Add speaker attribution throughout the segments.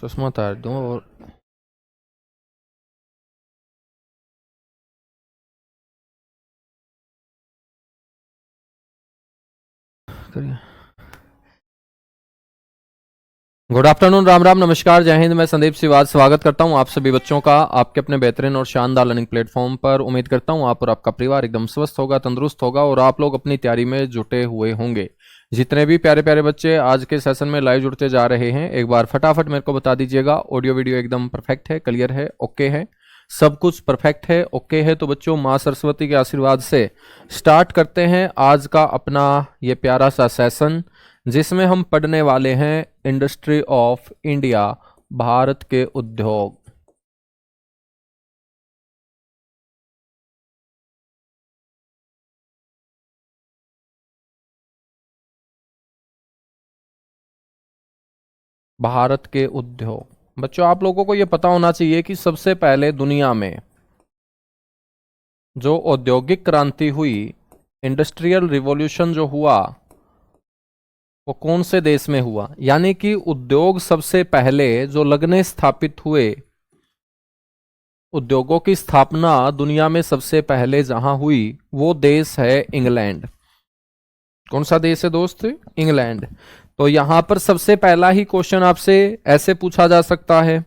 Speaker 1: चश्मा उतार दूं और करिए। गुड आफ्टरनून, राम राम, नमस्कार, जय हिंद। मैं संदीप सिवाज स्वागत करता हूं आप सभी बच्चों का आपके अपने बेहतरीन और शानदार लर्निंग प्लेटफॉर्म पर। उम्मीद करता हूं आप और आपका परिवार एकदम स्वस्थ होगा, तंदुरुस्त होगा और आप लोग अपनी तैयारी में जुटे हुए होंगे। जितने भी प्यारे प्यारे बच्चे आज के सेशन में लाइव जुड़ते जा रहे हैं, एक बार फटाफट मेरे को बता दीजिएगा ऑडियो वीडियो एकदम परफेक्ट है, क्लियर है, ओके है, सब कुछ परफेक्ट है, ओके है। तो बच्चों, माँ सरस्वती के आशीर्वाद से स्टार्ट करते हैं आज का अपना ये प्यारा सा सेशन, जिसमें हम पढ़ने वाले हैं इंडस्ट्री ऑफ इंडिया, भारत के उद्योग। भारत के उद्योग। बच्चों, आप लोगों को यह पता होना चाहिए कि सबसे पहले दुनिया में जो औद्योगिक क्रांति हुई, इंडस्ट्रियल रिवॉल्यूशन जो हुआ, वो कौन से देश में हुआ। यानी कि उद्योग सबसे पहले जो लगने स्थापित हुए, उद्योगों की स्थापना दुनिया में सबसे पहले जहां हुई वो देश है इंग्लैंड। कौन सा देश है दोस्त? इंग्लैंड। तो यहां पर सबसे पहला ही क्वेश्चन आपसे ऐसे पूछा जा सकता है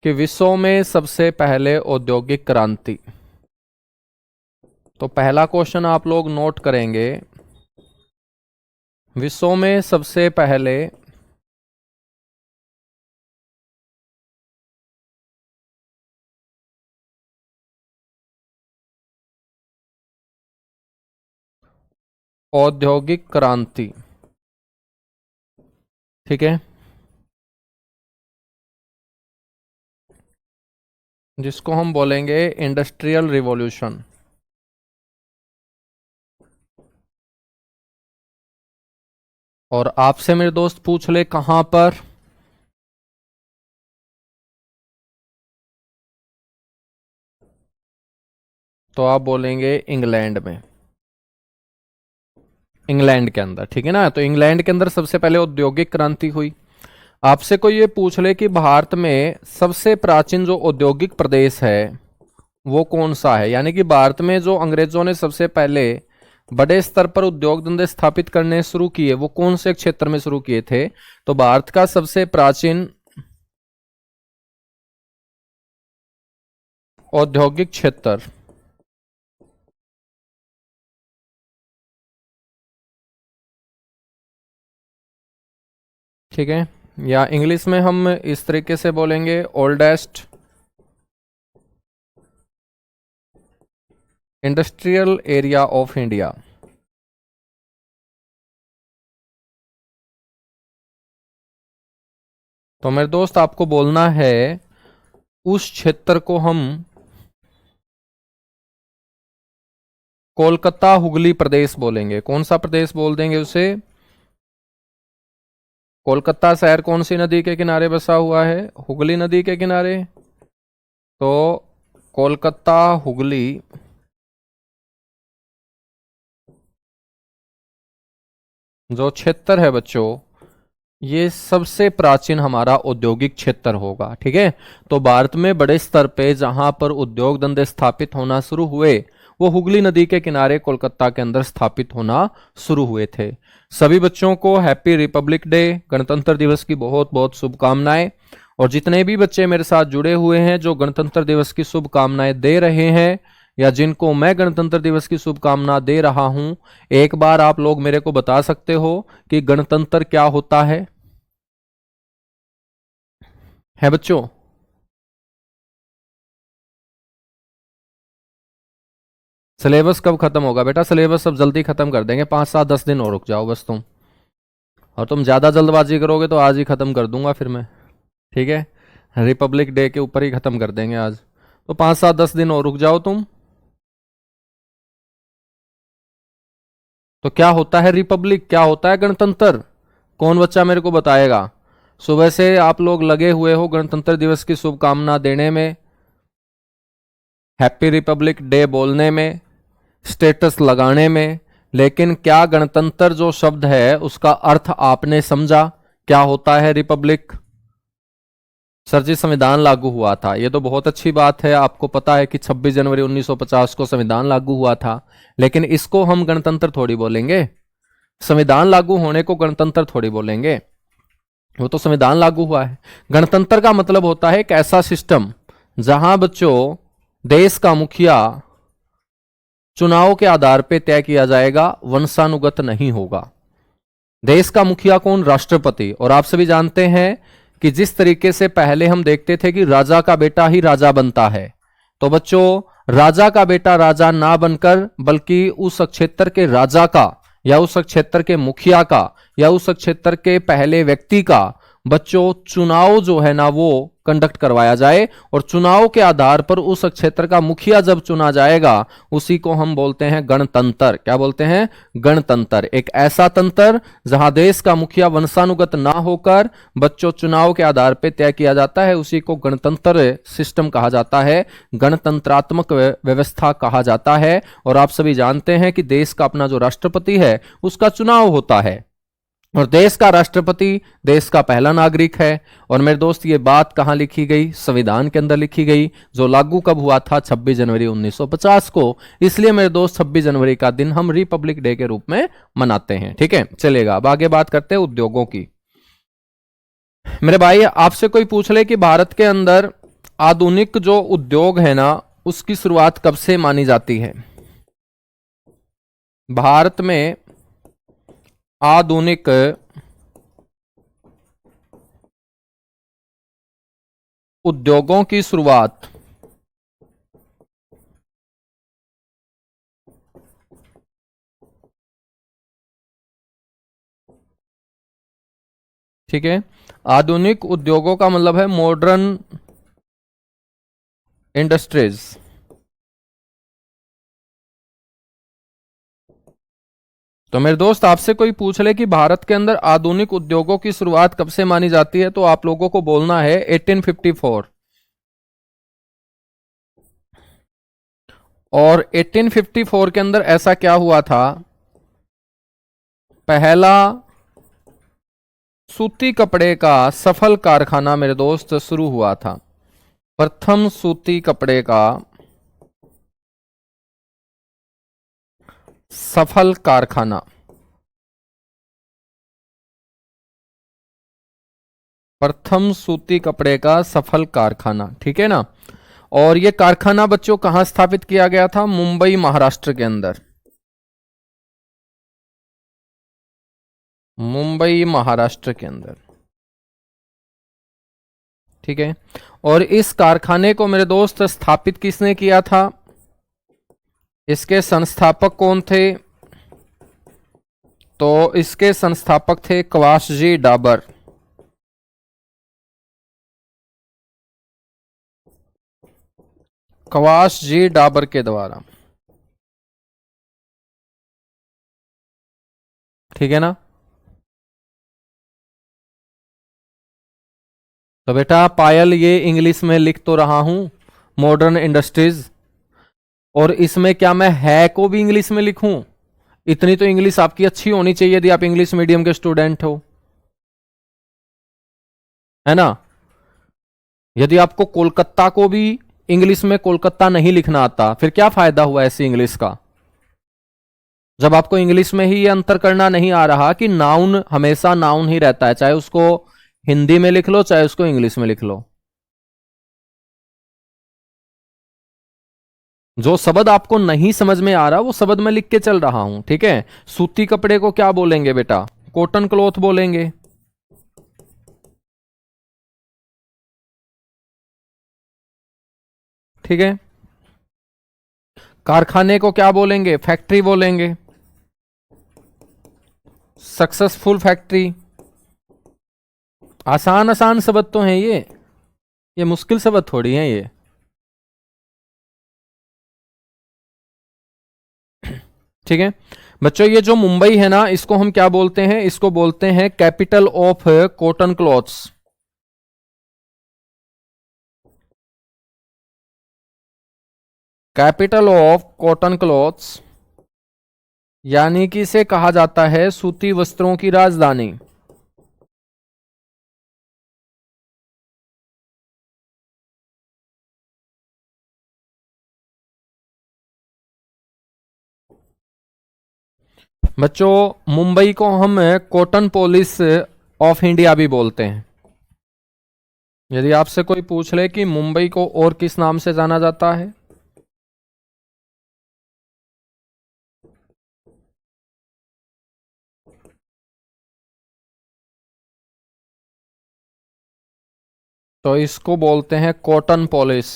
Speaker 1: कि विश्व में सबसे पहले औद्योगिक क्रांति। तो पहला क्वेश्चन आप लोग नोट करेंगे, विश्व में सबसे पहले औद्योगिक क्रांति। ठीक है, जिसको हम बोलेंगे इंडस्ट्रियल रिवॉल्यूशन। और आपसे मेरे दोस्त पूछ ले कहां पर, तो आप बोलेंगे इंग्लैंड में, इंग्लैंड के अंदर। ठीक है ना, तो इंग्लैंड के अंदर सबसे पहले औद्योगिक क्रांति हुई। आपसे कोई ये पूछ ले कि भारत में सबसे प्राचीन जो औद्योगिक प्रदेश है वो कौन सा है, यानी कि भारत में जो अंग्रेजों ने सबसे पहले बड़े स्तर पर उद्योग धंधे स्थापित करने शुरू किए, वो कौन से क्षेत्र में शुरू किए थे। तो भारत का सबसे प्राचीन औद्योगिक क्षेत्र, ठीक है, या इंग्लिश में हम इस तरीके से बोलेंगे oldest industrial area of India. तो मेरे दोस्त आपको बोलना है उस क्षेत्र को हम कोलकाता हुगली प्रदेश बोलेंगे। कौन सा प्रदेश बोल देंगे उसे? कोलकाता शहर कौन सी नदी के किनारे बसा हुआ है? हुगली नदी के किनारे। तो कोलकाता हुगली जो क्षेत्र है बच्चों, ये सबसे प्राचीन हमारा औद्योगिक क्षेत्र होगा। ठीक है, तो भारत में बड़े स्तर पे जहां पर उद्योग धंधे स्थापित होना शुरू हुए, वो हुगली नदी के किनारे कोलकाता के अंदर स्थापित होना शुरू हुए थे। सभी बच्चों को हैप्पी रिपब्लिक डे, गणतंत्र दिवस की बहुत बहुत शुभकामनाएं। और जितने भी बच्चे मेरे साथ जुड़े हुए हैं जो गणतंत्र दिवस की शुभकामनाएं दे रहे हैं, या जिनको मैं गणतंत्र दिवस की शुभकामना दे रहा हूं, एक बार आप लोग मेरे को बता सकते हो कि गणतंत्र क्या होता है बच्चों? सिलेबस कब खत्म होगा बेटा? सिलेबस सब जल्दी खत्म कर देंगे, 5 7 10 दिन और रुक जाओ बस तुम। और तुम ज्यादा जल्दबाजी करोगे तो आज ही खत्म कर दूंगा फिर मैं। ठीक है, रिपब्लिक डे के ऊपर ही खत्म कर देंगे आज। तो 5 7 10 दिन और रुक जाओ तुम। तो क्या होता है रिपब्लिक, क्या होता है गणतंत्र? कौन बच्चा मेरे को बताएगा? सुबह से आप लोग लगे हुए हो गणतंत्र दिवस की शुभकामना देने में, हैप्पी रिपब्लिक डे बोलने में, स्टेटस लगाने में, लेकिन क्या गणतंत्र जो शब्द है उसका अर्थ आपने समझा? क्या होता है रिपब्लिक? सर जी संविधान लागू हुआ था, ये तो बहुत अच्छी बात है, आपको पता है कि 26 जनवरी 1950 को संविधान लागू हुआ था, लेकिन इसको हम गणतंत्र थोड़ी बोलेंगे। संविधान लागू होने को गणतंत्र थोड़ी बोलेंगे, वो तो संविधान लागू हुआ है। गणतंत्र का मतलब होता है एक ऐसा सिस्टम जहां बच्चों देश का मुखिया चुनाव के आधार पर तय किया जाएगा, वंशानुगत नहीं होगा। देश का मुखिया कौन? राष्ट्रपति। और आप सभी जानते हैं कि जिस तरीके से पहले हम देखते थे कि राजा का बेटा ही राजा बनता है, तो बच्चों राजा का बेटा राजा ना बनकर बल्कि उस क्षेत्र के राजा का या उस क्षेत्र के मुखिया का या उस क्षेत्र के पहले व्यक्ति का बच्चों चुनाव जो है ना वो कंडक्ट करवाया जाए, और चुनाव के आधार पर उस क्षेत्र का मुखिया जब चुना जाएगा उसी को हम बोलते हैं गणतंत्र। क्या बोलते हैं? गणतंत्र। एक ऐसा तंत्र जहां देश का मुखिया वंशानुगत ना होकर बच्चों चुनाव के आधार पर तय किया जाता है, उसी को गणतंत्र सिस्टम कहा जाता है, गणतंत्रात्मक व्यवस्था कहा जाता है। और आप सभी जानते हैं कि देश का अपना जो राष्ट्रपति है उसका चुनाव होता है, और देश का राष्ट्रपति देश का पहला नागरिक है। और मेरे दोस्त ये बात कहां लिखी गई? संविधान के अंदर लिखी गई, जो लागू कब हुआ था? 26 जनवरी 1950 को। इसलिए मेरे दोस्त 26 जनवरी का दिन हम रिपब्लिक डे के रूप में मनाते हैं। ठीक है, चलेगा। अब आगे बात करते हैं उद्योगों की। मेरे भाई आपसे कोई पूछ ले कि भारत के अंदर आधुनिक जो उद्योग है ना उसकी शुरुआत कब से मानी जाती है? भारत में आधुनिक उद्योगों की शुरुआत ठीक है, आधुनिक उद्योगों का मतलब है मॉडर्न इंडस्ट्रीज। तो मेरे दोस्त आपसे कोई पूछ ले कि भारत के अंदर आधुनिक उद्योगों की शुरुआत कब से मानी जाती है, तो आप लोगों को बोलना है 1854। और 1854 के अंदर ऐसा क्या हुआ था? पहला सूती कपड़े का सफल कारखाना मेरे दोस्त शुरू हुआ था। प्रथम सूती कपड़े का सफल कारखाना, प्रथम सूती कपड़े का सफल कारखाना, ठीक है ना। और यह कारखाना बच्चों कहां स्थापित किया गया था? मुंबई महाराष्ट्र के अंदर। मुंबई महाराष्ट्र के अंदर, ठीक है। और इस कारखाने को मेरे दोस्त स्थापित किसने किया था? इसके संस्थापक कौन थे? तो इसके संस्थापक थे कवासजी डाबर। कवासजी डाबर के द्वारा, ठीक है ना। तो बेटा पायल ये इंग्लिश में लिख तो रहा हूं मॉडर्न इंडस्ट्रीज, और इसमें क्या मैं है को भी इंग्लिश में लिखूं? इतनी तो इंग्लिश आपकी अच्छी होनी चाहिए यदि आप इंग्लिश मीडियम के स्टूडेंट हो, है ना। यदि आपको कोलकाता को भी इंग्लिश में कोलकाता नहीं लिखना आता, फिर क्या फायदा हुआ ऐसी इंग्लिश का? जब आपको इंग्लिश में ही ये अंतर करना नहीं आ रहा कि नाउन हमेशा नाउन ही रहता है, चाहे उसको हिंदी में लिख लो चाहे उसको इंग्लिश में लिख लो। जो शब्द आपको नहीं समझ में आ रहा वो शब्द मैं लिख के चल रहा हूं, ठीक है। सूती कपड़े को क्या बोलेंगे बेटा? कॉटन क्लॉथ बोलेंगे, ठीक है। कारखाने को क्या बोलेंगे? फैक्ट्री बोलेंगे, सक्सेसफुल फैक्ट्री। आसान आसान शब्द तो हैं ये मुश्किल शब्द थोड़ी हैं ये। ठीक है बच्चों, ये जो मुंबई है ना इसको हम क्या बोलते हैं? इसको बोलते हैं capital of cotton clothes. Capital of cotton clothes यानी कि इसे कहा जाता है सूती वस्त्रों की राजधानी। बच्चों मुंबई को हम कॉटन पोलिस ऑफ इंडिया भी बोलते हैं। यदि आपसे कोई पूछ ले कि मुंबई को और किस नाम से जाना जाता है, तो इसको बोलते हैं कॉटन पोलिस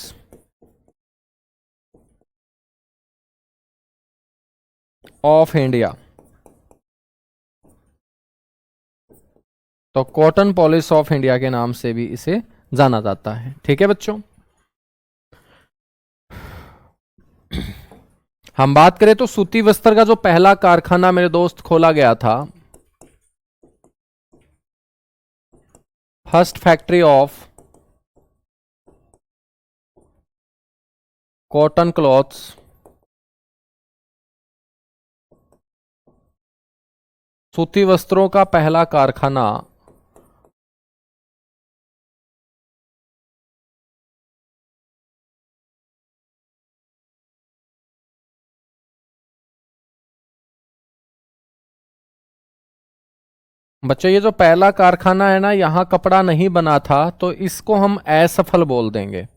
Speaker 1: ऑफ इंडिया। तो कॉटन पोलिस ऑफ इंडिया के नाम से भी इसे जाना जाता है। ठीक है बच्चों, हम बात करें तो सूती वस्त्र का जो पहला कारखाना मेरे दोस्त खोला गया था, first factory of cotton clothes सूती वस्त्रों का पहला कारखाना बच्चों, ये जो पहला कारखाना है ना, यहां कपड़ा नहीं बना था, तो इसको हम असफल बोल देंगे।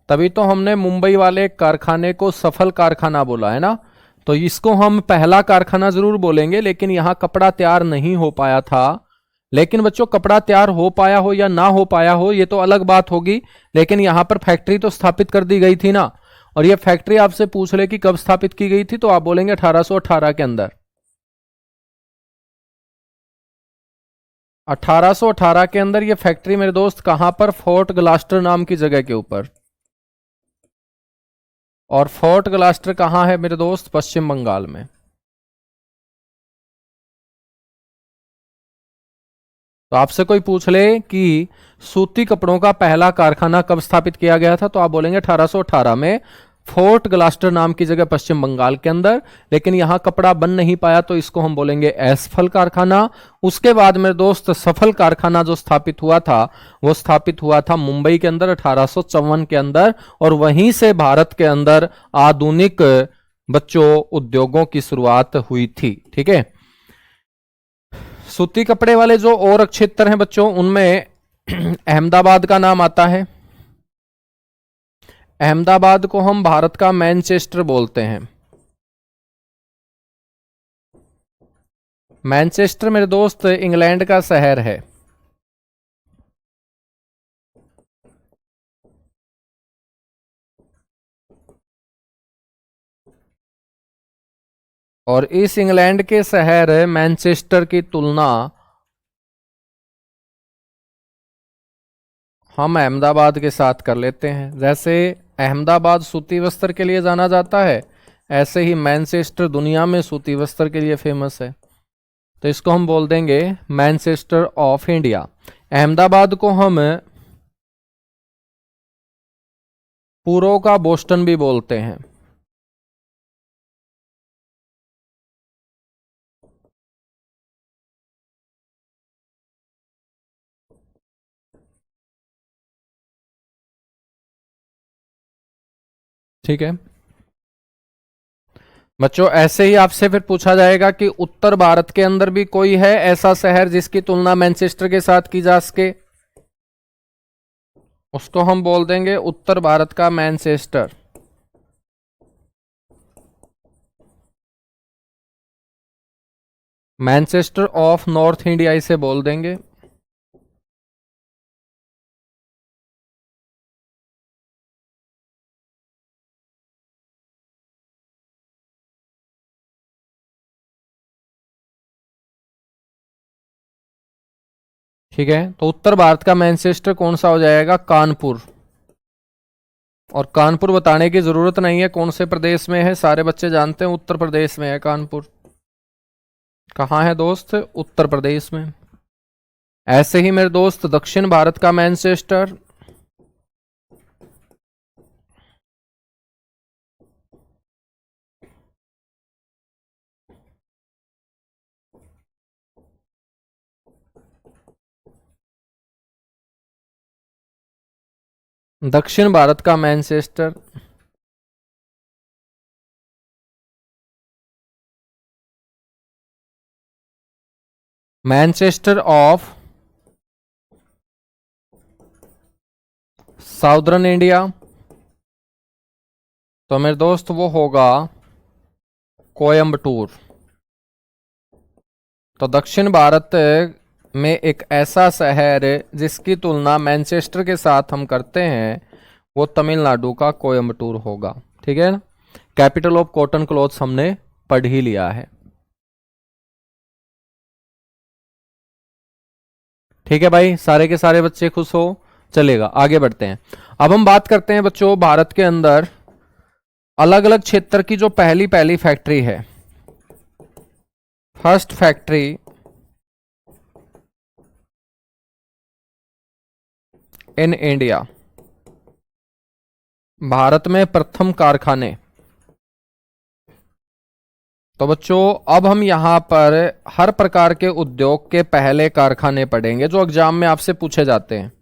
Speaker 1: तभी तो हमने मुंबई वाले कारखाने को सफल कारखाना बोला है ना। तो इसको हम पहला कारखाना जरूर बोलेंगे, लेकिन यहां कपड़ा तैयार नहीं हो पाया था। लेकिन बच्चों, कपड़ा तैयार हो पाया हो या ना हो पाया हो ये तो अलग बात होगी, लेकिन यहां पर फैक्ट्री तो स्थापित कर दी गई थी ना। और ये फैक्ट्री आपसे पूछ ले कि कब स्थापित की गई थी, तो आप बोलेंगे 1818 के अंदर। 1818 के अंदर ये फैक्ट्री मेरे दोस्त कहां पर, फोर्ट ग्लास्टर नाम की जगह के ऊपर। और फोर्ट ग्लास्टर कहां है मेरे दोस्त, पश्चिम बंगाल में। तो आपसे कोई पूछ ले कि सूती कपड़ों का पहला कारखाना कब स्थापित किया गया था, तो आप बोलेंगे 1818 में, फोर्ट ग्लास्टर नाम की जगह पश्चिम बंगाल के अंदर। लेकिन यहां कपड़ा बन नहीं पाया, तो इसको हम बोलेंगे असफल कारखाना। उसके बाद मेरे दोस्त सफल कारखाना जो स्थापित हुआ था, वो स्थापित हुआ था मुंबई के अंदर 1854 के अंदर। और वहीं से भारत के अंदर आधुनिक बच्चों उद्योगों की शुरुआत हुई थी। ठीक है, सूती कपड़े वाले जो और क्षेत्र हैं बच्चों, उनमें अहमदाबाद का नाम आता है। अहमदाबाद को हम भारत का मैनचेस्टर बोलते हैं। मैनचेस्टर मेरे दोस्त इंग्लैंड का शहर है। और इस इंग्लैंड के शहर मैनचेस्टर की तुलना हम अहमदाबाद के साथ कर लेते हैं। जैसे अहमदाबाद सूती वस्त्र के लिए जाना जाता है, ऐसे ही मैनचेस्टर दुनिया में सूती वस्त्र के लिए फेमस है। तो इसको हम बोल देंगे मैनचेस्टर ऑफ इंडिया। अहमदाबाद को हम पूर्व का बोस्टन भी बोलते हैं। ठीक है बच्चों, ऐसे ही आपसे फिर पूछा जाएगा कि उत्तर भारत के अंदर भी कोई है ऐसा शहर जिसकी तुलना मैनचेस्टर के साथ की जा सके, उसको हम बोल देंगे उत्तर भारत का Manchester. Manchester of north India इसे बोल देंगे। ठीक है, तो उत्तर भारत का मैनचेस्टर कौन सा हो जाएगा, कानपुर। और कानपुर बताने की जरूरत नहीं है कौन से प्रदेश में है, सारे बच्चे जानते हैं उत्तर प्रदेश में है कानपुर। कहाँ है दोस्त, उत्तर प्रदेश में। ऐसे ही मेरे दोस्त दक्षिण भारत का मैनचेस्टर, दक्षिण भारत का Manchester, Manchester of southern India, तो मेरे दोस्त वो होगा कोयम्बटूर। तो दक्षिण भारत में एक ऐसा शहर जिसकी तुलना मैनचेस्टर के साथ हम करते हैं वो तमिलनाडु का कोयम्बटूर होगा। ठीक है ना। कैपिटल ऑफ कॉटन क्लॉथ्स हमने पढ़ ही लिया है। ठीक है भाई, सारे के सारे बच्चे खुश हो। चलेगा, आगे बढ़ते हैं। अब हम बात करते हैं बच्चों भारत के अंदर अलग अलग क्षेत्र की जो पहली पहली फैक्ट्री है। First factory in India, Bharat में प्रथम कारखाने। तो बच्चों अब हम यहां पर हर प्रकार के उद्योग के पहले कारखाने पढ़ेंगे जो एग्जाम में आपसे पूछे जाते हैं।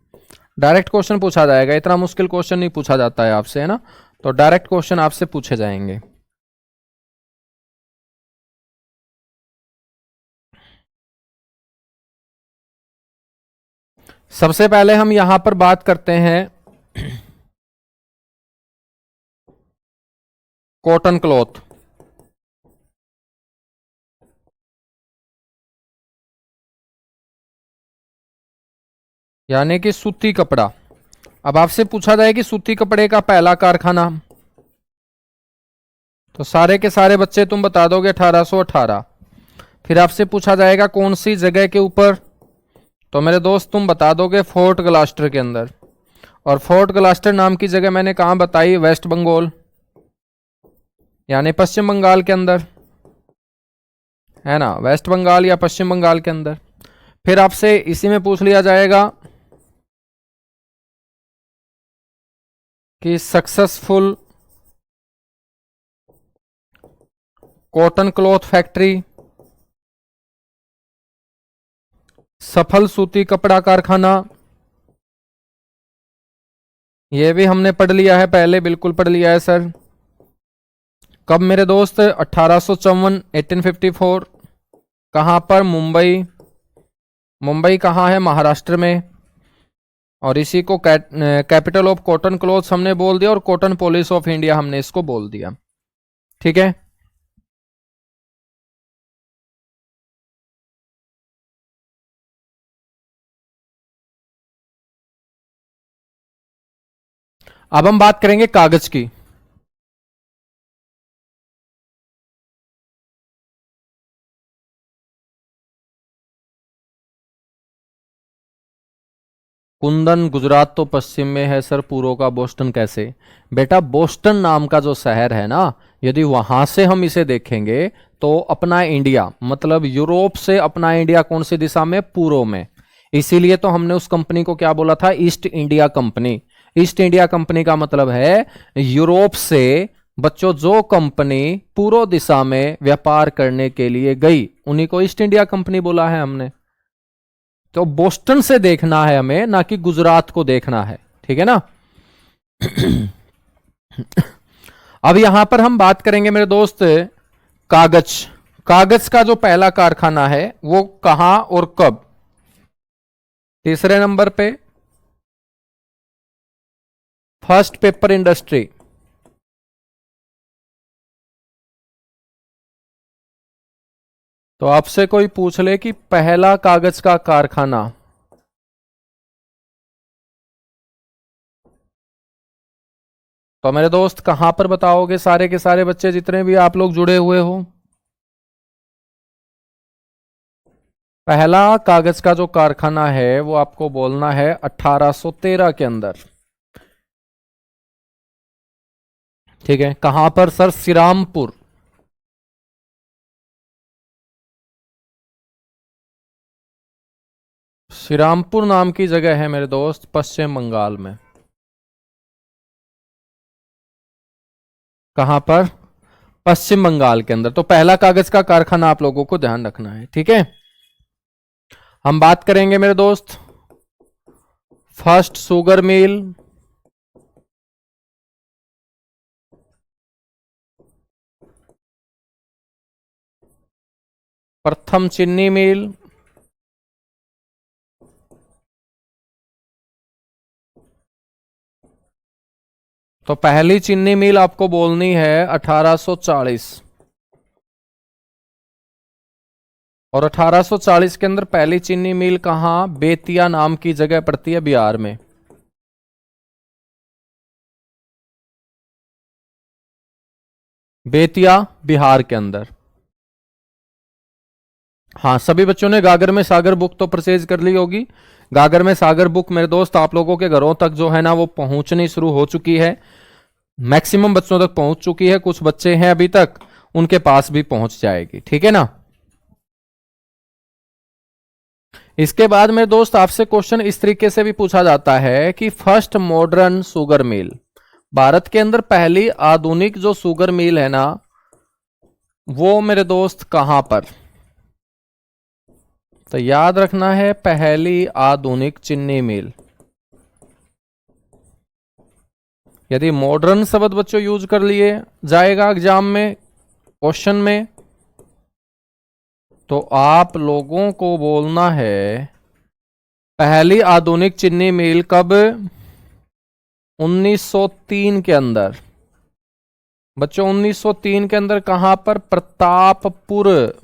Speaker 1: डायरेक्ट क्वेश्चन पूछा जाएगा, इतना मुश्किल क्वेश्चन नहीं पूछा जाता है आपसे, है ना। तो डायरेक्ट क्वेश्चन आपसे पूछे जाएंगे। सबसे पहले हम यहां पर बात करते हैं कॉटन क्लॉथ। यानी कि सूती कपड़ा। अब आपसे पूछा जाए कि सूती कपड़े का पहला कारखाना, तो सारे के सारे बच्चे तुम बता दोगे 1818। फिर आपसे पूछा जाएगा कौन सी जगह के ऊपर, तो मेरे दोस्त तुम बता दोगे फोर्ट ग्लास्टर के अंदर। और फोर्ट ग्लास्टर नाम की जगह मैंने कहां बताई, वेस्ट बंगाल यानी पश्चिम बंगाल के अंदर, है ना। वेस्ट बंगाल या पश्चिम बंगाल के अंदर। फिर आपसे इसी में पूछ लिया जाएगा कि सक्सेसफुल कॉटन क्लॉथ फैक्ट्री, सफल सूती कपड़ा कारखाना। यह भी हमने पढ़ लिया है पहले, बिल्कुल पढ़ लिया है सर। कब मेरे दोस्त, 1854 1854। कहां पर, मुंबई। मुंबई कहां है, महाराष्ट्र में। और इसी को कैपिटल ऑफ कॉटन क्लॉथ्स हमने बोल दिया और कॉटन पॉलिस ऑफ इंडिया हमने इसको बोल दिया। ठीक है। अब हम बात करेंगे कागज की। कुंदन गुजरात तो पश्चिम में है सर, पूर्व का बोस्टन कैसे। बेटा बोस्टन नाम का जो शहर है ना, यदि वहां से हम इसे देखेंगे तो अपना इंडिया मतलब यूरोप से अपना इंडिया कौन सी दिशा में, पूर्व में। इसीलिए तो हमने उस कंपनी को क्या बोला था, east India company. East India company का मतलब है यूरोप से बच्चों जो कंपनी पूर्व दिशा में व्यापार करने के लिए गई उन्हीं को ईस्ट इंडिया कंपनी बोला है हमने। तो बोस्टन से देखना है हमें, ना कि गुजरात को देखना है। ठीक है ना। अब यहां पर हम बात करेंगे मेरे दोस्त कागज। कागज का जो पहला कारखाना है वो कहां और कब। तीसरे नंबर पे फर्स्ट पेपर इंडस्ट्री। तो आपसे कोई पूछ ले कि पहला कागज का कारखाना, तो मेरे दोस्त कहां पर बताओगे सारे के सारे बच्चे जितने भी आप लोग जुड़े हुए हो। पहला कागज का जो कारखाना है वो आपको बोलना है 1813 के अंदर। ठीक है, कहां पर सर, श्रीरामपुर। श्रीरामपुर नाम की जगह है मेरे दोस्त पश्चिम बंगाल में। कहां पर, पश्चिम बंगाल के अंदर। तो पहला कागज का कारखाना आप लोगों को ध्यान रखना है। ठीक है। हम बात करेंगे मेरे दोस्त फर्स्ट शुगर मिल, प्रथम चीनी मिल, तो पहली चीनी मिल आपको बोलनी है 1840, और 1840 के अंदर पहली चीनी मिल कहां, बेतिया नाम की जगह पड़ती है बिहार में। बेतिया बिहार के अंदर। हाँ, सभी बच्चों ने गागर में सागर बुक तो परचेज कर ली होगी। गागर में सागर बुक मेरे दोस्त आप लोगों के घरों तक जो है ना वो पहुंचनी शुरू हो चुकी है। मैक्सिमम बच्चों तक पहुंच चुकी है, कुछ बच्चे हैं अभी तक, उनके पास भी पहुंच जाएगी, ठीक है ना। इसके बाद मेरे दोस्त आपसे क्वेश्चन इस तरीके से भी पूछा जाता है कि first modern sugar mill, Bharat के अंदर पहली आधुनिक जो शुगर मिल है ना वो मेरे दोस्त कहां पर। तो याद रखना है पहली आधुनिक चीनी मिल। यदि मॉडर्न शब्द बच्चों यूज कर लिए जाएगा एग्जाम में, क्वेश्चन में, तो आप लोगों को बोलना है पहली आधुनिक चीनी मिल कब, 1903 के अंदर। बच्चों 1903 के अंदर कहां पर, प्रतापपुर।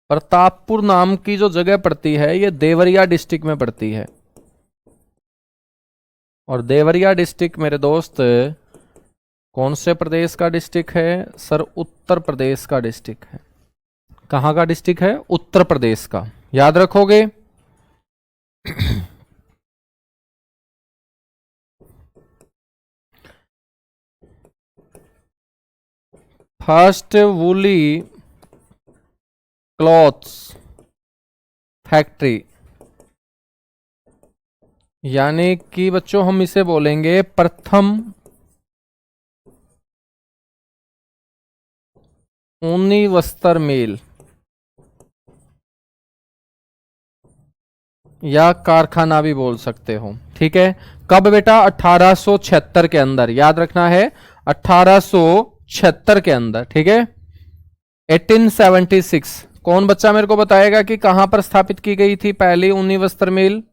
Speaker 1: प्रतापपुर नाम की जो जगह पड़ती है ये देवरिया डिस्ट्रिक्ट में पड़ती है, और देवरिया डिस्ट्रिक्ट मेरे दोस्त कौन से प्रदेश का डिस्ट्रिक्ट है सर, उत्तर प्रदेश का डिस्ट्रिक्ट है। कहां का डिस्ट्रिक्ट है, उत्तर प्रदेश का, याद रखोगे। फर्स्ट वूली क्लॉथ्स फैक्ट्री, यानी कि बच्चों हम इसे बोलेंगे प्रथम ऊनी वस्त्र मिल या कारखाना भी बोल सकते हो, ठीक है। कब बेटा, 1876 के अंदर, याद रखना है 1876 के अंदर, ठीक है। 1876, कौन बच्चा मेरे को बताएगा कि कहां पर स्थापित की गई थी पहली ऊनी वस्त्र मिल।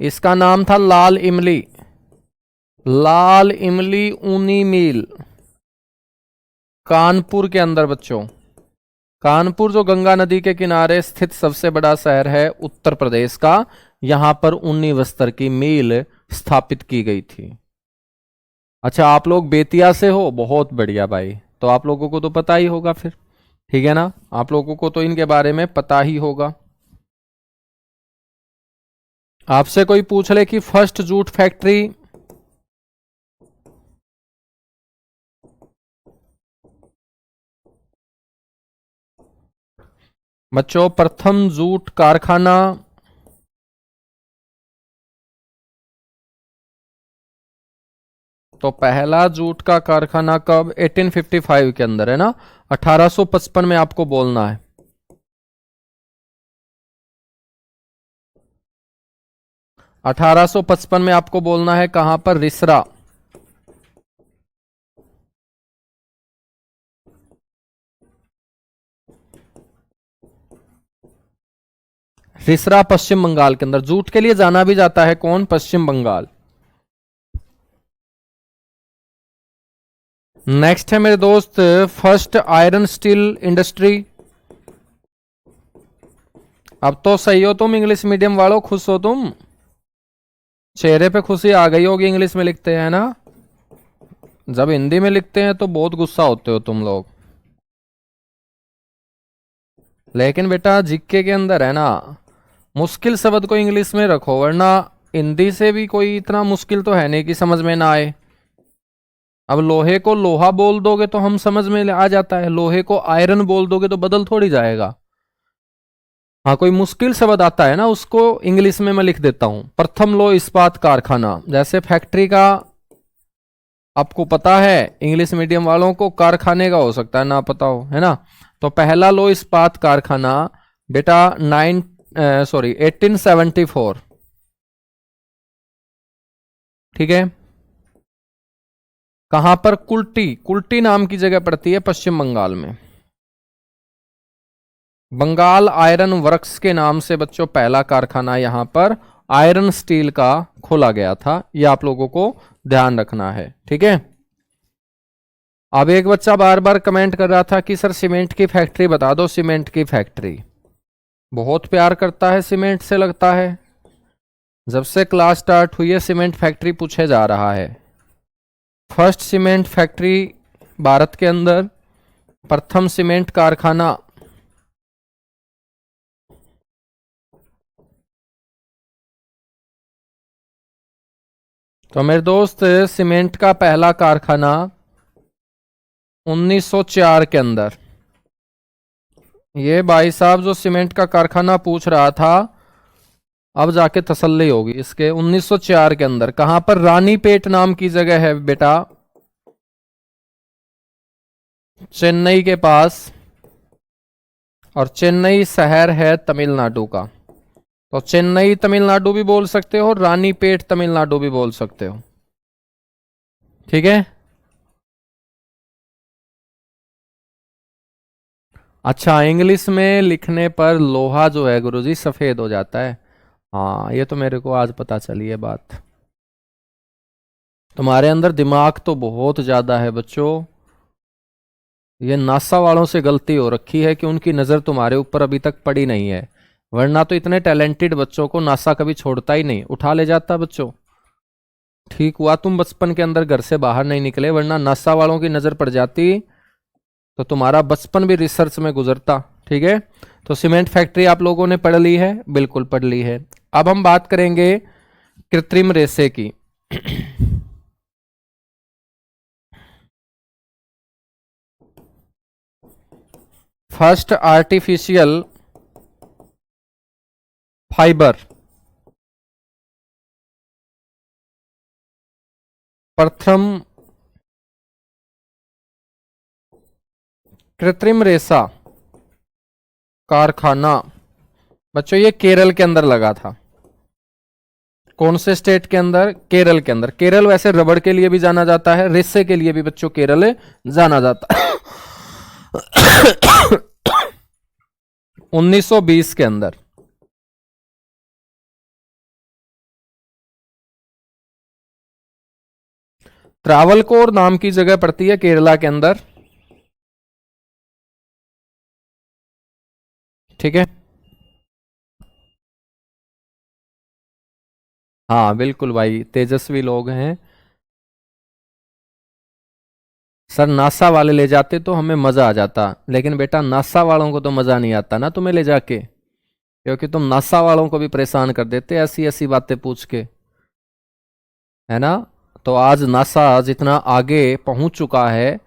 Speaker 1: इसका नाम था लाल इमली, लाल इमली ऊनी मिल, कानपुर के अंदर बच्चों। कानपुर जो गंगा नदी के किनारे स्थित सबसे बड़ा शहर है उत्तर प्रदेश का, यहां पर ऊनी वस्त्र की मिल स्थापित की गई थी। अच्छा, आप लोग बेतिया से हो, बहुत बढ़िया भाई, तो आप लोगों को तो पता ही होगा फिर, ठीक है ना, आप लोगों को तो इनके बारे में पता ही होगा। आपसे कोई पूछ ले कि फर्स्ट जूट फैक्ट्री, बच्चों प्रथम जूट कारखाना, तो पहला जूट का कारखाना कब, 1855 के अंदर, है ना। 1855 में आपको बोलना है। 1855 में आपको बोलना है कहां पर, रिसरा। रिसरा पश्चिम बंगाल के अंदर, जूट के लिए जाना भी जाता है कौन, पश्चिम बंगाल। नेक्स्ट है मेरे दोस्त फर्स्ट आयरन स्टील इंडस्ट्री। अब तो सही हो तुम इंग्लिश मीडियम वालों, खुश हो तुम, चेहरे पे खुशी आ गई होगी, इंग्लिश में लिखते हैं ना, जब हिंदी में लिखते हैं तो बहुत गुस्सा होते हो तुम लोग। लेकिन बेटा जीके के अंदर है ना, मुश्किल शब्द को इंग्लिश में रखो, वरना हिंदी से भी कोई इतना मुश्किल तो है नहीं कि समझ में ना आए। अब लोहे को लोहा बोल दोगे तो हम समझ में आ जाता है, लोहे को आयरन बोल दोगे तो बदल थोड़ी जाएगा। हाँ, कोई मुश्किल शब्द आता है ना उसको इंग्लिश में मैं लिख देता हूं, प्रथम लो इस्पात कारखाना, जैसे फैक्ट्री का आपको पता है, इंग्लिश मीडियम वालों को कारखाने का हो सकता है ना पता हो, है ना। तो पहला लो इस्पात कारखाना बेटा 1874, ठीक है। कहां पर? कुल्टी, कुल्टी नाम की जगह पड़ती है पश्चिम बंगाल में। बंगाल आयरन वर्क्स के नाम से बच्चों पहला कारखाना यहां पर आयरन स्टील का खोला गया था, यह आप लोगों को ध्यान रखना है, ठीक है। अब एक बच्चा बार बार कमेंट कर रहा था कि सर सीमेंट की फैक्ट्री बता दो, सीमेंट की फैक्ट्री। बहुत प्यार करता है सीमेंट से लगता है, जब से क्लास स्टार्ट हुई है सीमेंट फैक्ट्री पूछे जा रहा है। फर्स्ट सीमेंट फैक्ट्री भारत के अंदर, प्रथम सीमेंट कारखाना तो मेरे दोस्त सीमेंट का पहला कारखाना 1904 के अंदर। ये भाई साहब जो सीमेंट का कारखाना पूछ रहा था, अब जाके तसल्ली होगी इसके। 1904 के अंदर कहां पर? रानीपेट नाम की जगह है बेटा, चेन्नई के पास। और चेन्नई शहर है तमिलनाडु का, तो चेन्नई तमिलनाडु भी बोल सकते हो, रानीपेट तमिलनाडु भी बोल सकते हो, ठीक है। अच्छा, इंग्लिश में लिखने पर लोहा जो है गुरुजी सफेद हो जाता है। हाँ, ये तो मेरे को आज पता चली है बात। तुम्हारे अंदर दिमाग तो बहुत ज्यादा है बच्चों। ये नासा वालों से गलती हो रखी है कि उनकी नजर तुम्हारे ऊपर अभी तक पड़ी नहीं है, वरना तो इतने टैलेंटेड बच्चों को नासा कभी छोड़ता ही नहीं, उठा ले जाता बच्चों। ठीक हुआ तुम बचपन के अंदर घर से बाहर नहीं निकले, वरना नासा वालों की नजर पड़ जाती तो तुम्हारा बचपन भी रिसर्च में गुजरता, ठीक है। तो सीमेंट फैक्ट्री आप लोगों ने पढ़ ली है, बिल्कुल पढ़ ली है। अब हम बात करेंगे कृत्रिम रेशे की। फर्स्ट आर्टिफिशियल फाइबर, प्रथम कृत्रिम रेशा कारखाना बच्चों ये केरल के अंदर लगा था। कौन से स्टेट के अंदर? केरल के अंदर। केरल वैसे रबड़ के लिए भी जाना जाता है, रेशे के लिए भी बच्चों केरल जाना जाता है। 1920 के अंदर। ट्रावलकोर नाम की जगह पड़ती है केरला के अंदर, ठीक है। हाँ बिल्कुल भाई, तेजस्वी लोग हैं सर। नासा वाले ले जाते तो हमें मजा आ जाता, लेकिन बेटा नासा वालों को तो मजा नहीं आता ना तुम्हें ले जाके, क्योंकि तुम नासा वालों को भी परेशान कर देते ऐसी ऐसी बातें पूछ के, है ना। तो आज नासा जितना आगे पहुंच चुका है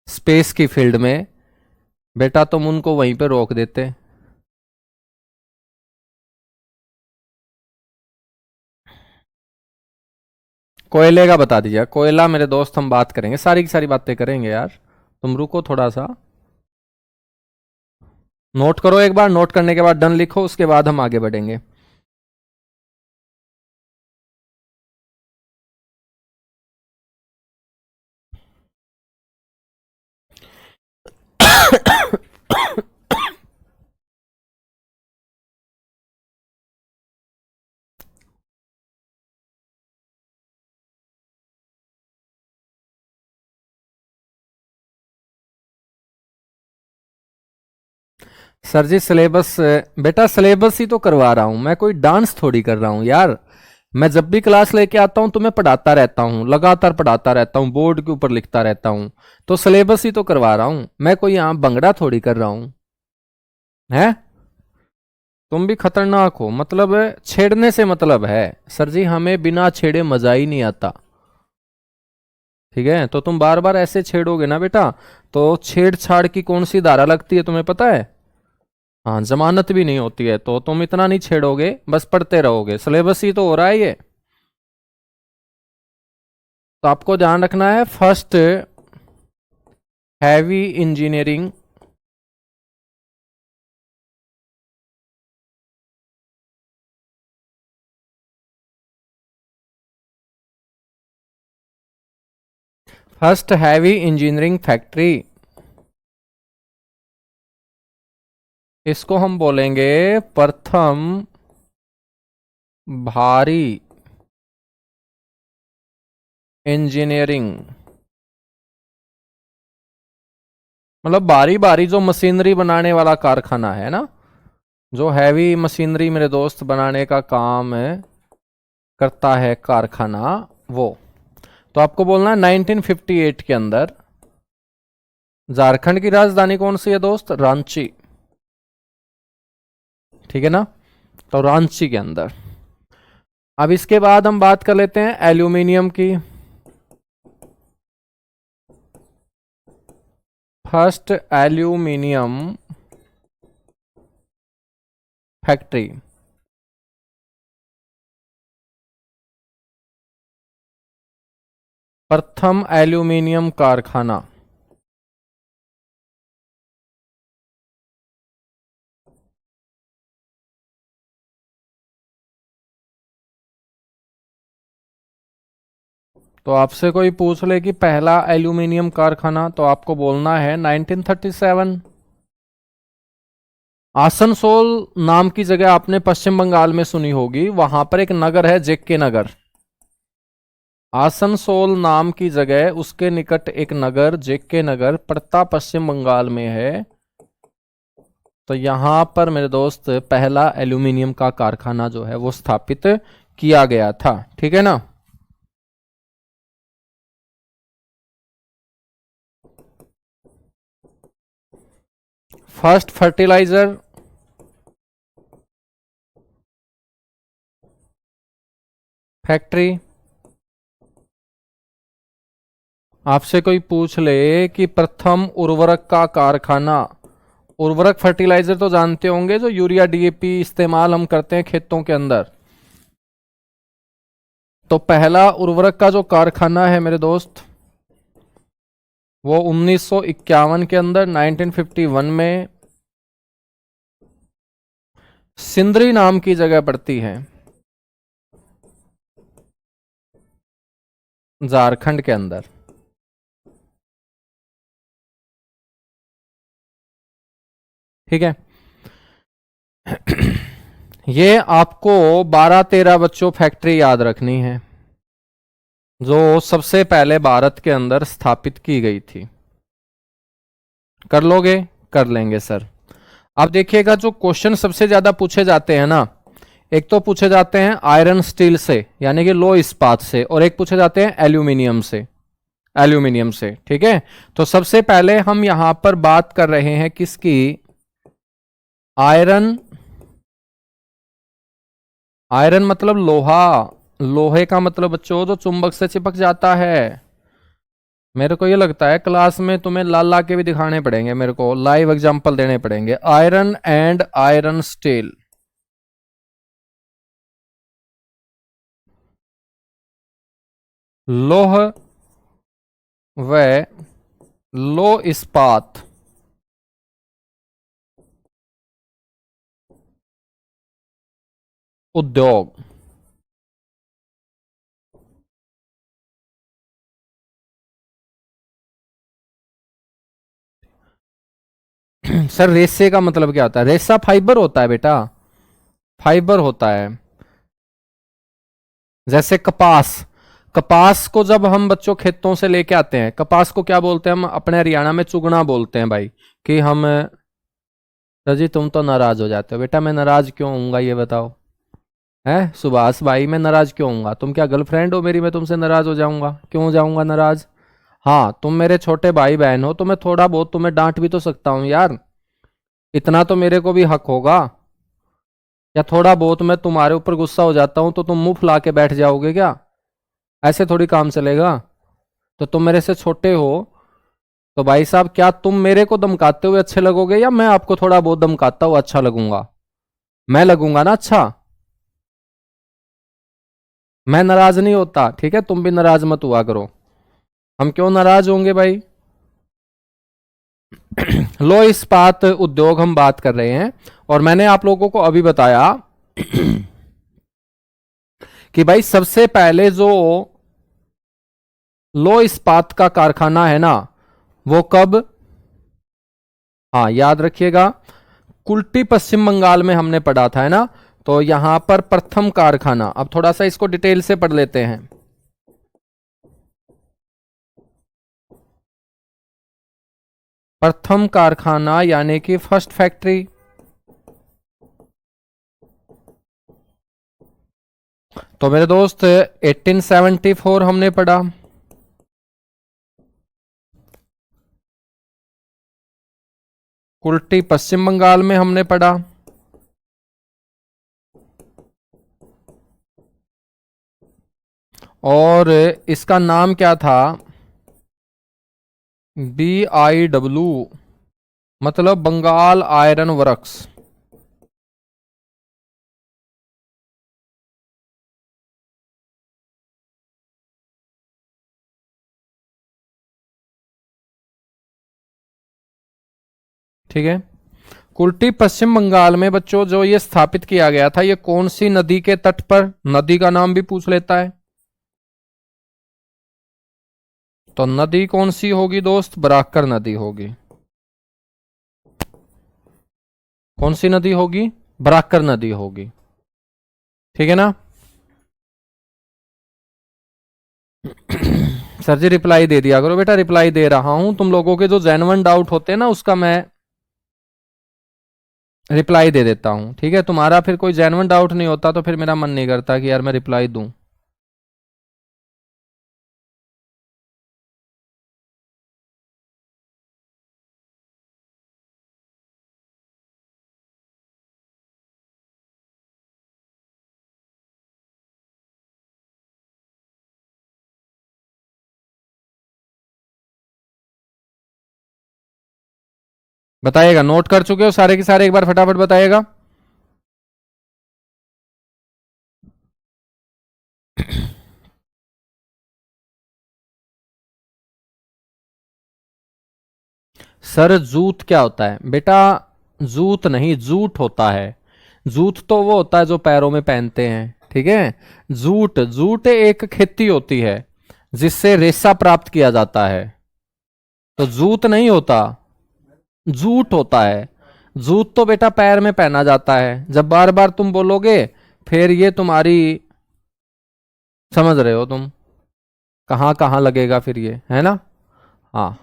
Speaker 1: स्पेस की फील्ड में, बेटा तुम उनको वहीं पे रोक देते। कोयले का बता दीजिए। कोयला मेरे दोस्त हम बात करेंगे, सारी की सारी बातें करेंगे यार, तुम रुको थोड़ा सा। नोट करो एक बार, नोट करने के बाद डन लिखो, उसके बाद हम आगे बढ़ेंगे। सर जी सिलेबस, बेटा सिलेबस ही तो करवा रहा हूं मैं, कोई डांस थोड़ी कर रहा हूं यार। मैं जब भी क्लास लेके आता हूं तुम्हें पढ़ाता रहता हूं, लगातार पढ़ाता रहता हूं, बोर्ड के ऊपर लिखता रहता हूं। तो सिलेबस ही तो करवा रहा हूं मैं, कोई यहां बंगड़ा थोड़ी कर रहा हूं, है। तुम भी खतरनाक हो, मतलब छेड़ने से मतलब है। सर जी हमें बिना छेड़े मजा ही नहीं आता, ठीक है। तो तुम बार बार ऐसे छेड़ोगे ना बेटा, तो छेड़छाड़ की कौन सी धारा लगती है तुम्हें पता है? हाँ, जमानत भी नहीं होती है। तो तुम इतना नहीं छेड़ोगे, बस पढ़ते रहोगे, सिलेबस ही तो हो रहा है ये। तो आपको ध्यान रखना है, first heavy engineering first heavy engineering factory, इसको हम बोलेंगे प्रथम भारी इंजीनियरिंग, मतलब बारी बारी जो मशीनरी बनाने वाला कारखाना है ना, जो हैवी मशीनरी मेरे दोस्त बनाने का काम है करता है कारखाना, वो। तो आपको बोलना है 1958 के अंदर झारखंड की राजधानी कौन सी है दोस्त? रांची, ठीक है ना। तो रांची के अंदर। अब इसके बाद हम बात कर लेते हैं एल्यूमिनियम की। फर्स्ट एल्यूमिनियम फैक्ट्री, प्रथम एल्यूमिनियम कारखाना। तो आपसे कोई पूछ ले कि पहला एल्यूमिनियम कारखाना, तो आपको बोलना है 1937। आसनसोल नाम की जगह आपने पश्चिम बंगाल में सुनी होगी, वहां पर एक नगर है जेके नगर। आसनसोल नाम की जगह, उसके निकट एक नगर जेके नगर पड़ता पश्चिम बंगाल में है। तो यहां पर मेरे दोस्त पहला एल्यूमिनियम का कारखाना जो है वो स्थापित किया गया था, ठीक है ना। फर्स्ट फर्टिलाइजर फैक्ट्री, आपसे कोई पूछ ले कि प्रथम उर्वरक का कारखाना, उर्वरक फर्टिलाइजर तो जानते होंगे, जो यूरिया डीएपी इस्तेमाल हम करते हैं खेतों के अंदर। तो पहला उर्वरक का जो कारखाना है मेरे दोस्त, वो 1951 के अंदर 1951 में सिंदरी नाम की जगह पड़ती है, झारखंड के अंदर, ठीक है। ये आपको 12-13 बच्चों फैक्ट्री याद रखनी है जो सबसे पहले भारत के अंदर स्थापित की गई थी। कर लोगे? कर लेंगे सर। अब देखिएगा, जो क्वेश्चन सबसे ज्यादा पूछे जाते हैं ना, एक तो पूछे जाते हैं आयरन स्टील से यानी कि लो इस्पात से, और एक पूछे जाते हैं एल्यूमिनियम से, एल्यूमिनियम से, ठीक है। तो सबसे पहले हम यहां पर बात कर रहे हैं किसकी? आयरन। आयरन मतलब लोहा, लोहे का मतलब बच्चों जो चुंबक से चिपक जाता है। मेरे को ये लगता है क्लास में तुम्हें ला ला के भी दिखाने पड़ेंगे, मेरे को लाइव एग्जांपल देने पड़ेंगे। आयरन एंड आयरन स्टील, लोह व लो इस्पात उद्योग। सर रेसे का मतलब क्या होता है? रेसा फाइबर होता है बेटा, फाइबर होता है। जैसे कपास, कपास को जब हम बच्चों खेतों से लेके आते हैं, कपास को क्या बोलते हैं हम अपने हरियाणा में? चुगना बोलते हैं भाई। कि हम, सर जी तुम तो नाराज हो जाते हो। बेटा मैं नाराज क्यों होऊंगा ये बताओ? है सुभाष भाई, मैं नाराज क्यों होऊंगा? तुम क्या गर्लफ्रेंड हो मेरी, मैं तुमसे नाराज हो जाऊंगा? क्यों हो जाऊंगा नाराज? हाँ तुम मेरे छोटे भाई बहन हो, तो मैं थोड़ा बहुत तुम्हें डांट भी तो सकता हूँ यार, इतना तो मेरे को भी हक होगा। या थोड़ा बहुत मैं तुम्हारे ऊपर गुस्सा हो जाता हूं तो तुम मुंह फुला के बैठ जाओगे क्या? ऐसे थोड़ी काम चलेगा। तो तुम मेरे से छोटे हो, तो भाई साहब क्या तुम मेरे को धमकाते हुए अच्छे लगोगे, या मैं आपको थोड़ा बहुत धमकाता हुआ अच्छा लगूंगा? मैं लगूंगा ना अच्छा। मैं नाराज नहीं होता, ठीक है, तुम भी नाराज मत हुआ करो। हम क्यों नाराज होंगे भाई? लो इस्पात उद्योग हम बात कर रहे हैं, और मैंने आप लोगों को अभी बताया कि भाई सबसे पहले जो लो इस्पात का कारखाना है ना, वो कब, हाँ याद रखिएगा, कुल्टी पश्चिम बंगाल में हमने पढ़ा था, है ना। तो यहां पर प्रथम कारखाना, अब थोड़ा सा इसको डिटेल से पढ़ लेते हैं। प्रथम कारखाना यानी कि फर्स्ट फैक्ट्री, तो मेरे दोस्त 1874 हमने पढ़ा। कुल्टी पश्चिम बंगाल में हमने पढ़ा। और इसका नाम क्या था, BIW, मतलब बंगाल आयरन वर्क्स। ठीक है, कुल्टी पश्चिम बंगाल में बच्चों जो ये स्थापित किया गया था, ये कौन सी नदी के तट पर, नदी का नाम भी पूछ लेता है। तो नदी कौन सी होगी दोस्त, बराकर नदी होगी। कौन सी नदी होगी, बराकर नदी होगी। ठीक है ना। सर जी रिप्लाई दे दिया करो बेटा, रिप्लाई दे रहा हूं, तुम लोगों के जो जेन्युइन डाउट होते हैं ना उसका मैं रिप्लाई दे देता हूं। ठीक है, तुम्हारा फिर कोई जेन्युइन डाउट नहीं होता तो फिर मेरा मन नहीं करता कि यार मैं रिप्लाई दूं। बताइएगा, नोट कर चुके हो सारे के सारे, एक बार फटाफट बताइएगा। सर जूत क्या होता है बेटा, जूत नहीं जूट होता है। जूत तो वो होता है जो पैरों में पहनते हैं, ठीक है। जूट, जूट एक खेती होती है जिससे रेशा प्राप्त किया जाता है, तो जूत नहीं होता, जूट होता है। जूत तो बेटा पैर में पहना जाता है, जब बार बार तुम बोलोगे फिर ये तुम्हारी, समझ रहे हो तुम, कहाँ कहाँ लगेगा फिर ये, है ना। हाँ,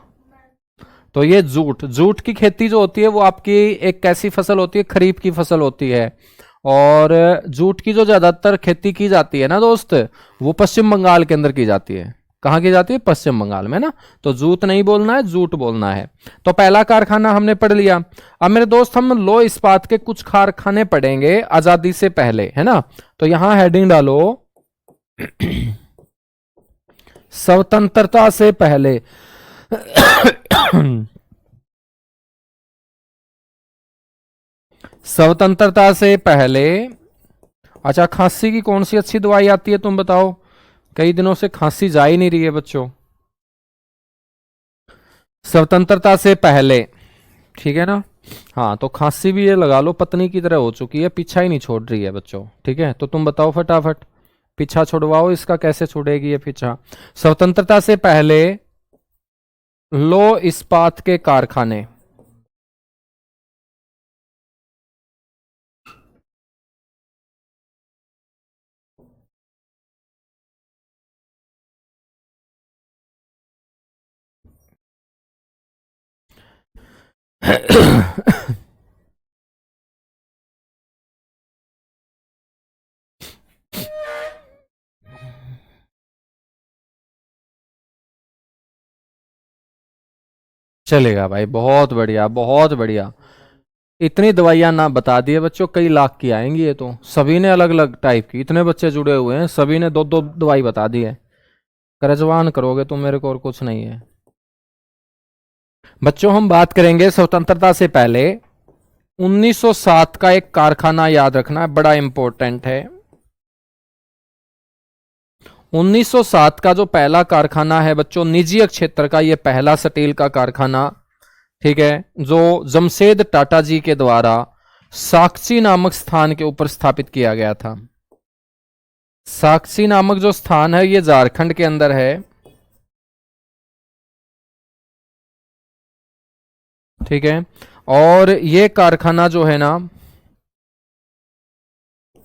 Speaker 1: तो ये जूट, जूट की खेती जो होती है वो आपकी एक कैसी फसल होती है, खरीफ की फसल होती है। और जूट की जो ज्यादातर खेती की जाती है ना दोस्त, वो पश्चिम बंगाल के अंदर की जाती है। कहाँ की जाती है, पश्चिम बंगाल में ना। तो जूट नहीं बोलना है, जूट बोलना है। तो पहला कारखाना हमने पढ़ लिया। अब मेरे दोस्त हम लो इस्पात के कुछ कारखाने पढ़ेंगे आजादी से पहले, है ना। तो यहां हेडिंग डालो स्वतंत्रता से पहले। स्वतंत्रता से पहले, अच्छा खांसी की कौन सी अच्छी दवाई आती है तुम बताओ, कई दिनों से खांसी जा ही नहीं रही है बच्चों। स्वतंत्रता से पहले, ठीक है ना। हाँ तो खांसी भी ये लगा लो पत्नी की तरह हो चुकी है, पीछा ही नहीं छोड़ रही है बच्चों। ठीक है, तो तुम बताओ फटाफट, पीछा छुड़वाओ इसका, कैसे छुड़ेगी ये पीछा। स्वतंत्रता से पहले लो इस्पात के कारखाने, चलेगा भाई, बहुत बढ़िया बहुत बढ़िया। इतनी दवाइयां ना बता दिए बच्चों, कई लाख की आएंगी ये तो, सभी ने अलग अलग टाइप की, इतने बच्चे जुड़े हुए हैं सभी ने दो दो दवाई बता दी है। करजवान करोगे तुम मेरे को, और कुछ नहीं है बच्चों। हम बात करेंगे स्वतंत्रता से पहले 1907 का एक कारखाना, याद रखना बड़ा इंपॉर्टेंट है। 1907 का जो पहला कारखाना है बच्चों, निजी क्षेत्र का ये पहला स्टील का कारखाना, ठीक है, जो जमशेद टाटा जी के द्वारा साक्षी नामक स्थान के ऊपर स्थापित किया गया था। साक्षी नामक जो स्थान है ये झारखंड के अंदर है। ठीक है। और ये कारखाना जो है ना,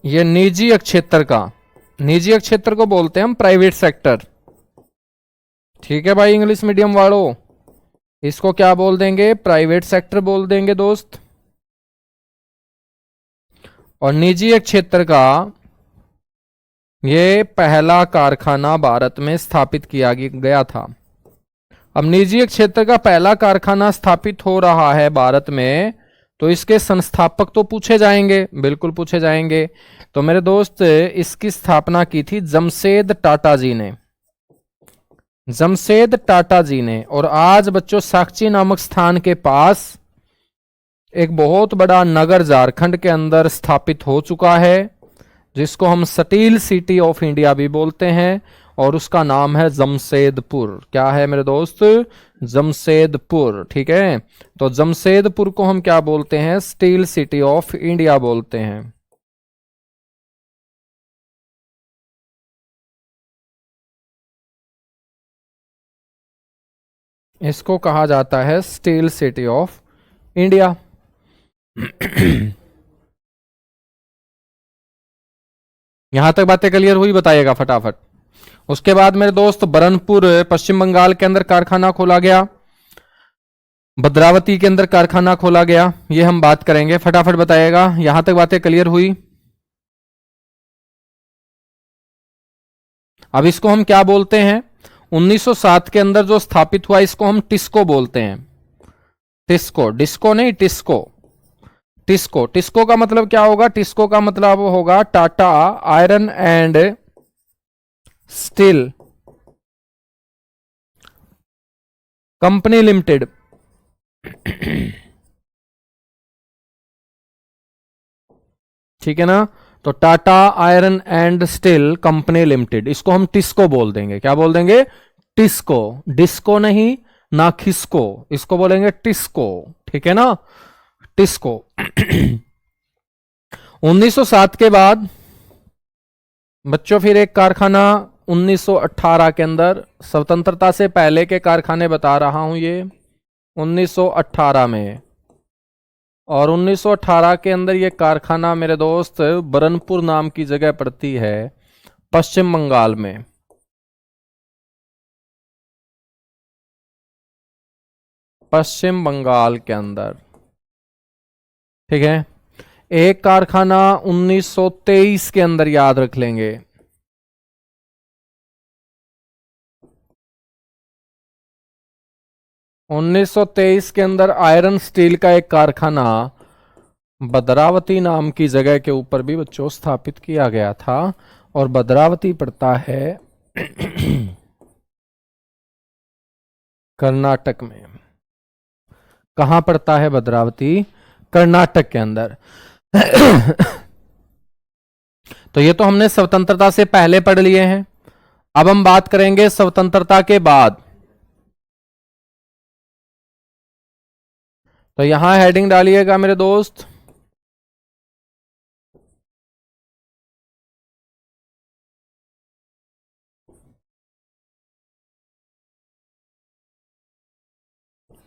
Speaker 1: ये निजी क्षेत्र का, निजी क्षेत्र को बोलते हैं हम प्राइवेट सेक्टर। ठीक है भाई, इंग्लिश मीडियम वालों, इसको क्या बोल देंगे? प्राइवेट सेक्टर बोल देंगे दोस्त। और निजी क्षेत्र का ये पहला कारखाना भारत में स्थापित किया गया था। अब निजी क्षेत्र का पहला कारखाना स्थापित हो रहा है भारत में, तो इसके संस्थापक तो पूछे जाएंगे, बिल्कुल पूछे जाएंगे। तो मेरे दोस्त, इसकी स्थापना की थी जमशेद टाटा जी ने, जमशेद टाटा जी ने। और आज बच्चों साक्षी नामक स्थान के पास एक बहुत बड़ा नगर झारखंड के अंदर स्थापित हो चुका है, जिसको हम स्टील सिटी ऑफ इंडिया भी बोलते हैं, और उसका नाम है जमशेदपुर। क्या है मेरे दोस्त? जमशेदपुर। ठीक है, तो जमशेदपुर को हम क्या बोलते हैं? स्टील सिटी ऑफ इंडिया बोलते हैं। इसको कहा जाता है स्टील सिटी ऑफ इंडिया। यहां तक बातें क्लियर हुई? बताइएगा फटाफट। उसके बाद मेरे दोस्त बरनपुर पश्चिम बंगाल के अंदर कारखाना खोला गया, भद्रावती के अंदर कारखाना खोला गया, ये हम बात करेंगे। फटाफट बताइएगा, यहां तक बातें क्लियर हुई? अब इसको हम क्या बोलते हैं? 1907 के अंदर जो स्थापित हुआ, इसको हम टिस्को बोलते हैं। टिस्को, डिस्को नहीं, टिस्को। टिस्को, टिस्को का मतलब क्या होगा? टिस्को का मतलब होगा Tata iron and steel company limited. ठीक है ना? तो Tata iron and steel company limited, इसको हम टिस्को बोल देंगे। क्या बोल देंगे? टिस्को। डिस्को नहीं, ना खिसको, इसको बोलेंगे टिस्को। ठीक है ना? टिस्को। 1907 के बाद बच्चों फिर एक कारखाना 1918 के अंदर, स्वतंत्रता से पहले के कारखाने बता रहा हूं ये, 1918 में। और 1918 के अंदर ये कारखाना मेरे दोस्त बरनपुर नाम की जगह पड़ती है पश्चिम बंगाल में। पश्चिम बंगाल के अंदर। ठीक है। एक कारखाना 1923 के अंदर याद रख लेंगे। 1923 के अंदर आयरन स्टील का एक कारखाना भद्रावती नाम की जगह के ऊपर भी बच्चों स्थापित किया गया था। और भद्रावती पड़ता है कर्नाटक में। कहां पड़ता है भद्रावती? कर्नाटक के अंदर। तो ये तो हमने स्वतंत्रता से पहले पढ़ लिए हैं। अब हम बात करेंगे स्वतंत्रता के बाद। तो यहां हेडिंग डालिएगा मेरे दोस्त,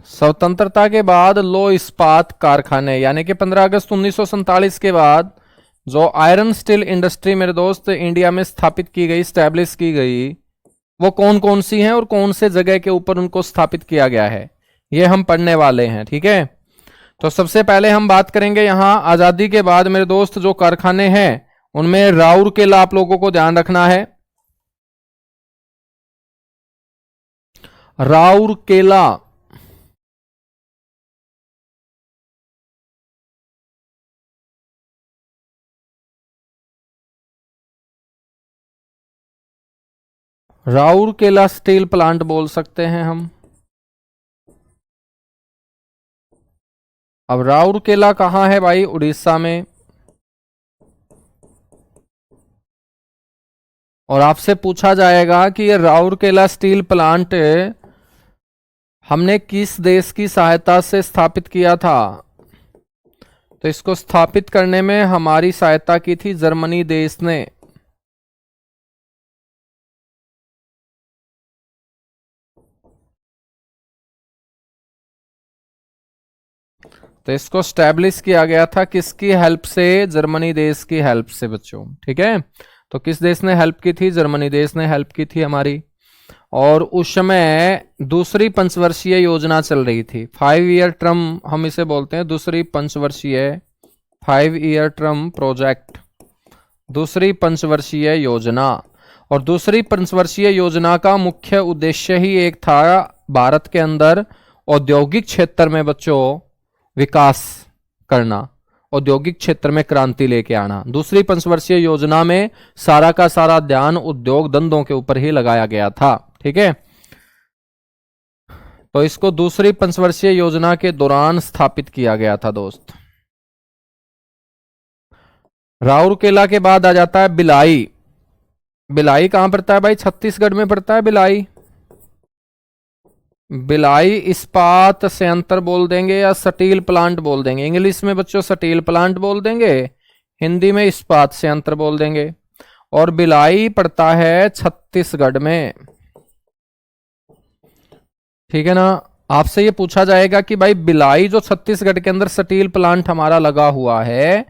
Speaker 1: स्वतंत्रता के बाद लो इस्पात कारखाने, यानी कि 15 अगस्त 1947 के बाद जो आयरन स्टील इंडस्ट्री मेरे दोस्त इंडिया में स्थापित की गई, स्टैब्लिश की गई, वो कौन कौन सी हैं और कौन से जगह के ऊपर उनको स्थापित किया गया है, ये हम पढ़ने वाले हैं। ठीक है। तो सबसे पहले हम बात करेंगे यहां आजादी के बाद मेरे दोस्त जो कारखाने हैं, उनमें राउरकेला आप लोगों को ध्यान रखना है। राउरकेला, राउरकेला स्टील प्लांट बोल सकते हैं हम। अब राउरकेला कहां है भाई? उड़ीसा में। और आपसे पूछा जाएगा कि ये राउरकेला स्टील प्लांट हमने किस देश की सहायता से स्थापित किया था? तो इसको स्थापित करने में हमारी सहायता की थी जर्मनी देश ने। तो इसको स्टैब्लिश किया गया था किसकी हेल्प से? जर्मनी देश की हेल्प से बच्चों। ठीक है, तो किस देश ने हेल्प की थी? जर्मनी देश ने हेल्प की थी हमारी। और उस समय दूसरी पंचवर्षीय योजना चल रही थी, 5 ईयर टर्म हम इसे बोलते हैं, दूसरी पंचवर्षीय 5 ईयर टर्म प्रोजेक्ट, दूसरी पंचवर्षीय योजना। और दूसरी पंचवर्षीय योजना का मुख्य उद्देश्य ही एक था, भारत के अंदर औद्योगिक क्षेत्र में बच्चों विकास करना, औद्योगिक क्षेत्र में क्रांति लेके आना। दूसरी पंचवर्षीय योजना में सारा का सारा ध्यान उद्योग धंधों के ऊपर ही लगाया गया था। ठीक है, तो इसको दूसरी पंचवर्षीय योजना के दौरान स्थापित किया गया था दोस्त। राउरकेला के बाद आ जाता है भिलाई। भिलाई कहां पड़ता है भाई? छत्तीसगढ़ में पड़ता है भिलाई। भिलाई इस्पात संयंत्र बोल देंगे या स्टील प्लांट बोल देंगे। इंग्लिश में बच्चों स्टील प्लांट बोल देंगे, हिंदी में इस्पात संयंत्र बोल देंगे। और भिलाई पड़ता है छत्तीसगढ़ में। ठीक है ना, आपसे ये पूछा जाएगा कि भाई भिलाई जो छत्तीसगढ़ के अंदर स्टील प्लांट हमारा लगा हुआ है,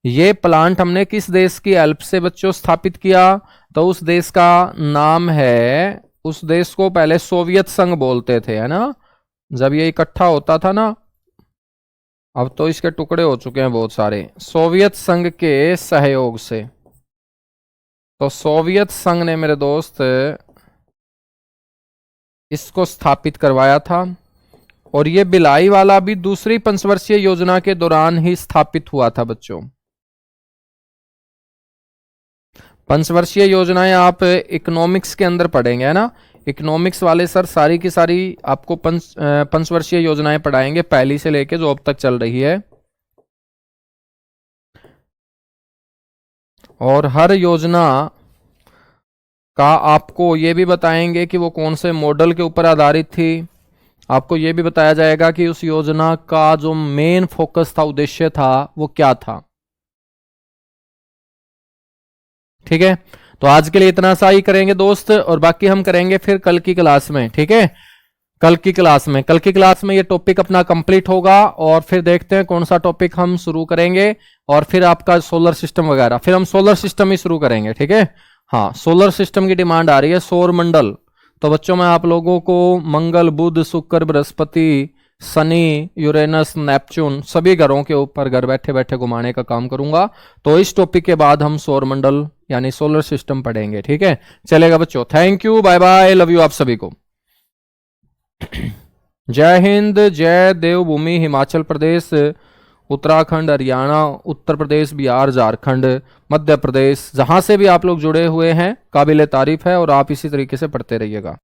Speaker 1: ये प्लांट हमने किस देश की हेल्प से बच्चों स्थापित किया? तो उस देश का नाम है, उस देश को पहले सोवियत संघ बोलते थे, है ना, जब ये इकट्ठा होता था ना। अब तो इसके टुकड़े हो चुके हैं बहुत सारे। सोवियत संघ के सहयोग से, तो सोवियत संघ ने मेरे दोस्त इसको स्थापित करवाया था। और ये भिलाई वाला भी दूसरी पंचवर्षीय योजना के दौरान ही स्थापित हुआ था बच्चों। पंचवर्षीय योजनाएं आप इकोनॉमिक्स के अंदर पढ़ेंगे, है ना। इकोनॉमिक्स वाले सर सारी की सारी आपको पंचवर्षीय योजनाएं पढ़ाएंगे, पहली से लेके जो अब तक चल रही है। और हर योजना का आपको ये भी बताएंगे कि वो कौन से मॉडल के ऊपर आधारित थी। आपको ये भी बताया जाएगा कि उस योजना का जो मेन फोकस था, उद्देश्य था, वो क्या था। ठीक है, तो आज के लिए इतना सा ही करेंगे दोस्त, और बाकी हम करेंगे फिर कल की क्लास में। ठीक है, कल की क्लास में ये टॉपिक अपना कंप्लीट होगा, और फिर देखते हैं कौन सा टॉपिक हम शुरू करेंगे, और फिर आपका सोलर सिस्टम वगैरह, फिर हम सोलर सिस्टम ही शुरू करेंगे। ठीक है, हाँ, सोलर सिस्टम की डिमांड आ रही है, सौर मंडल। तो बच्चों मैं आप लोगों को मंगल, बुध, शुक्र, बृहस्पति, शनि, यूरेनस, नेपच्यून सभी ग्रहों के ऊपर घर बैठे बैठे घुमाने का काम करूंगा। तो इस टॉपिक के बाद हम सौर मंडल यानी सोलर सिस्टम पढ़ेंगे। ठीक है, चलेगा बच्चों, thank you, bye bye, love you आप सभी को। जय हिंद, जय देवभूमि, हिमाचल प्रदेश, उत्तराखंड, हरियाणा, उत्तर प्रदेश, बिहार, झारखंड, मध्य प्रदेश, जहां से भी आप लोग जुड़े हुए हैं, काबिले तारीफ है, और आप इसी तरीके से पढ़ते रहिएगा।